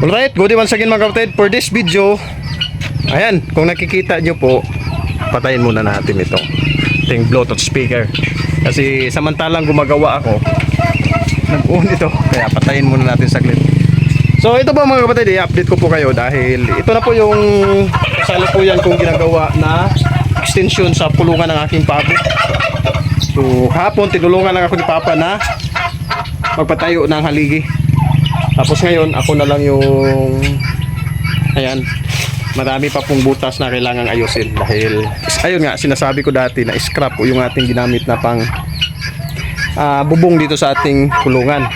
Alright, good day once again mga kapatid. For this video, ayan, kung nakikita nyo po, patayin muna natin ito, ting Bluetooth speaker. Kasi samantalang gumagawa ako, nag-on ito, kaya patayin muna natin saglit. So ito po mga kapatid, i-update ko po kayo dahil ito na po yung kasalukuyan kong ginagawa na extension sa pulungan ng aking pabo. So hapon tinulungan lang ako ni Papa na magpatayo ng haligi. Tapos ngayon ako na lang yung, ayan, marami pa pong butas na kailangang ayusin dahil ayun nga, sinasabi ko dati na scrap po yung ating ginamit na pang bubong dito sa ating kulungan.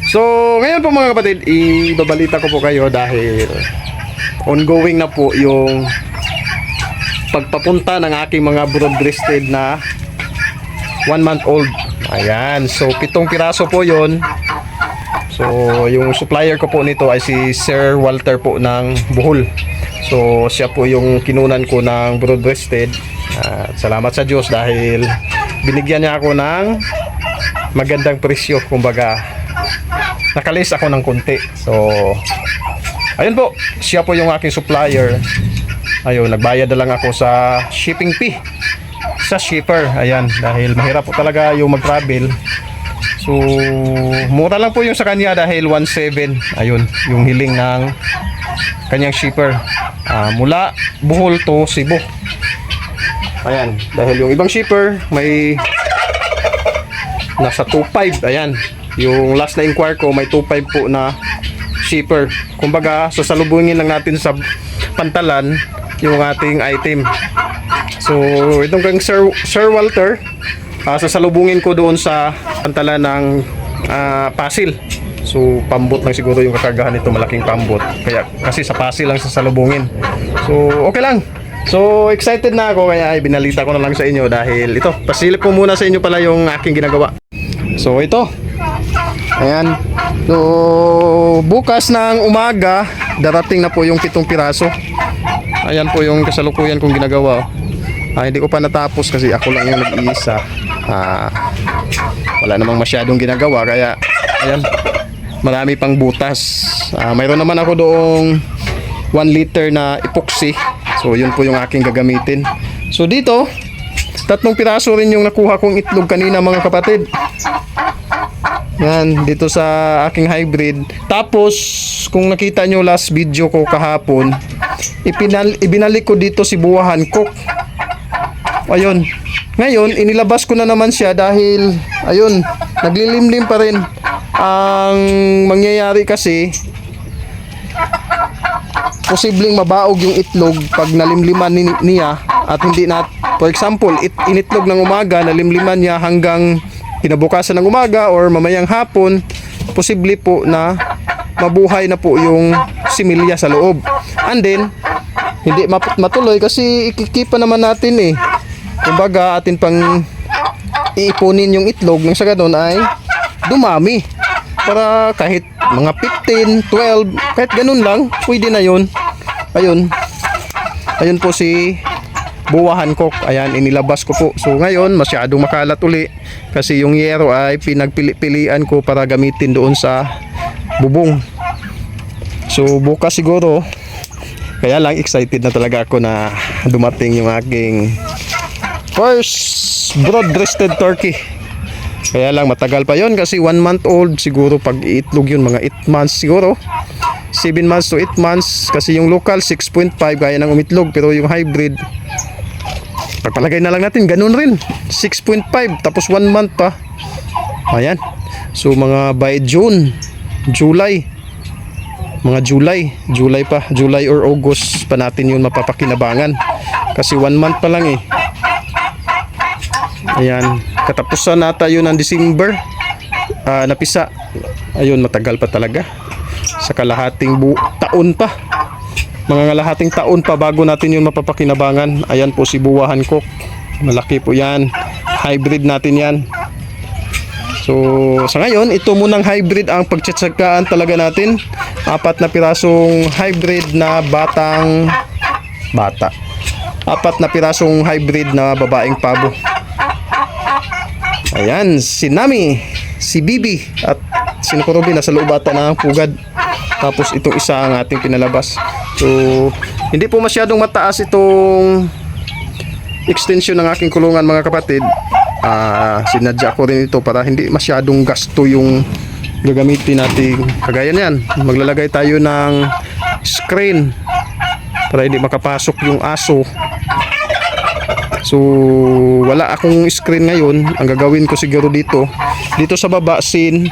So ngayon po mga kapatid, ibabalita ko po kayo dahil ongoing na po yung pagpapunta ng aking mga broad-breasted na 1 month old. Ayan, so 7 piraso po yon. So yung supplier ko po nito ay si Sir Walter po ng Bohol. So siya po yung kinunan ko ng broad-breasted. Salamat sa Diyos dahil binigyan niya ako ng magandang presyo. Kumbaga nakalis ako ng konti. So ayun po, siya po yung aking supplier. Ayun, nagbayad na lang ako sa shipping fee sa shipper. Ayan, dahil mahirap po talaga yung mag-travel. So mura lang po yung sa kanya dahil 1.7. Ayun, yung hiling ng kanyang shipper, mula Bohol to Cebu. Ayan, dahil yung ibang shipper may nasa 2.5. Ayan, yung last na inquire ko may 2.5 po na shipper. Kumbaga sasalubungin lang natin sa pantalan yung ating item. So itong kang Sir Walter, sasalubungin ko doon sa pantalan ng Pasil. So pambot lang siguro yung kakargahan nito, malaking pambot. Kaya kasi sa Pasil lang sasalubungin. So okay lang. So excited na ako kaya binalita ko na lang sa inyo dahil ito, pasilip ko muna sa inyo pala yung aking ginagawa. So ito. Ayan. So bukas ng umaga darating na po yung 7 piraso. Ayan po yung kasalukuyan kong ginagawa. Hindi ko pa natapos kasi ako lang yung nag-iisa. Wala namang masyadong ginagawa kaya ayan, marami pang butas. Mayroon naman ako doong 1 liter na epoxy. So yun po yung aking gagamitin. So dito 3 piraso rin yung nakuha kong itlog kanina mga kapatid. Yan, dito sa aking hybrid. Tapos kung nakita nyo last video ko kahapon, ibinalik ko dito si buwahan cook. Ayun, ngayon inilabas ko na naman siya dahil ayun, naglilimlim pa rin. Ang mangyayari kasi, posibleng mabaog yung itlog pag nalimliman niya at hindi na, for example, initlog ng umaga, nalimliman niya hanggang kinabukasan ng umaga or mamayang hapon, posible po na mabuhay na po yung similya sa loob. And then hindi matuloy kasi ikikipa naman natin eh. Kumbaga atin pang iipunin yung itlog nang sa ganun ay dumami. Para kahit mga 15, 12, kahit ganun lang, pwede na yun. Ayun. Ayun po si buwahan ko. Ayan, inilabas ko po. So ngayon, masyadong makalat uli. Kasi yung yero ay pinagpili-pilian ko para gamitin doon sa bubong. So bukas siguro, kaya lang excited na talaga ako na dumating yung aking first broad-breasted turkey. Kaya lang matagal pa yon kasi 1 month old siguro pag iitlog yun, mga 8 months siguro. 7 months to 8 months kasi yung local 6.5 kaya nang umitlog, pero yung hybrid pagpalagay na lang natin ganun rin 6.5 tapos 1 month pa. Ayan, so mga by June, July, mga July pa, July or August pa natin yun mapapakinabangan kasi 1 month pa lang eh. Ayan, katapusan nata yun ng December, napisa. Ayun, matagal pa talaga. Sa kalahating taon pa, mga kalahating taon pa bago natin yun mapapakinabangan. Ayan po si buwahan ko, malaki po yan, hybrid natin yan. So sa ngayon, ito munang hybrid ang pagtsatsagaan talaga natin. 4 na pirasong hybrid na bata, 4 na pirasong hybrid na babaeng pabo. Ayan, si Nami, si Bibi at si Kurubi nasa loob ata ng pugad. Tapos itong isa ang ating pinalabas. So hindi po masyadong mataas itong extension ng aking kulungan mga kapatid. Sinadya ko rin ito para hindi masyadong gasto yung gagamitin natin. Kagaya niyan, maglalagay tayo ng screen para hindi makapasok yung aso. So wala akong screen ngayon. Ang gagawin ko siguro dito sa baba sin,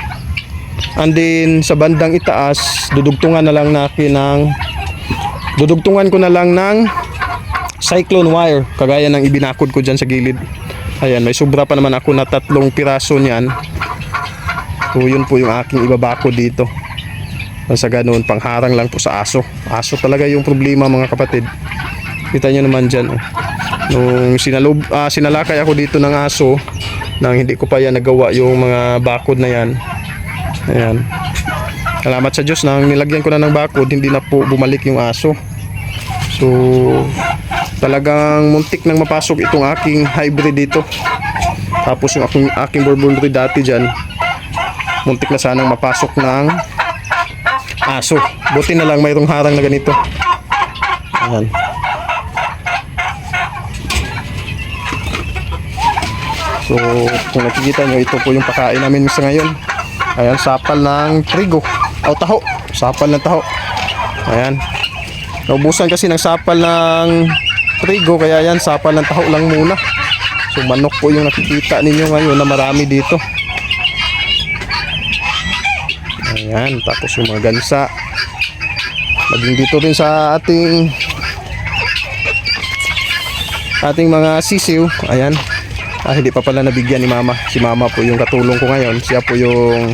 and then sa bandang itaas dudugtungan ko na lang ng cyclone wire kagaya ng ibinakod ko dyan sa gilid. Ayan, may sobra pa naman ako na 3 piraso niyan. So yun po yung aking ibabakod dito. Sa ganun, pangharang lang po sa aso. Aso talaga yung problema mga kapatid. Kita nyo naman dyan. Nung sinalakay ako dito ng aso, nang hindi ko pa yan nagawa yung mga bakod na yan. Ayan. Salamat sa Diyos, nang nilagyan ko na ng bakod, hindi na po bumalik yung aso. So talagang muntik nang mapasok itong aking hybrid dito. Tapos yung aking Burberry dati dyan, muntik na sanang mapasok ng aso. Buti na lang mayroong harang na ganito. Ayan. So kung nakikita nyo, ito po yung pakain namin sa ngayon. Ayan, sapal ng trigo o taho. Sapal ng taho. Ayan. Naubusan kasi ng sapal ng trigo, kaya yan, sapal ng taho lang muna. So manok po yung nakikita ninyo ngayon na marami dito. Ayan, tapos yung mga gansa. Maging dito rin sa ating mga sisiw. Ayan. Hindi pa pala nabigyan ni mama. Si mama po yung katulong ko ngayon. Siya po yung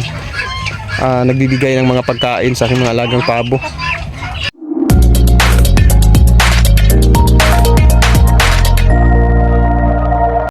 nagbibigay ng mga pagkain sa aking mga alagang pabo.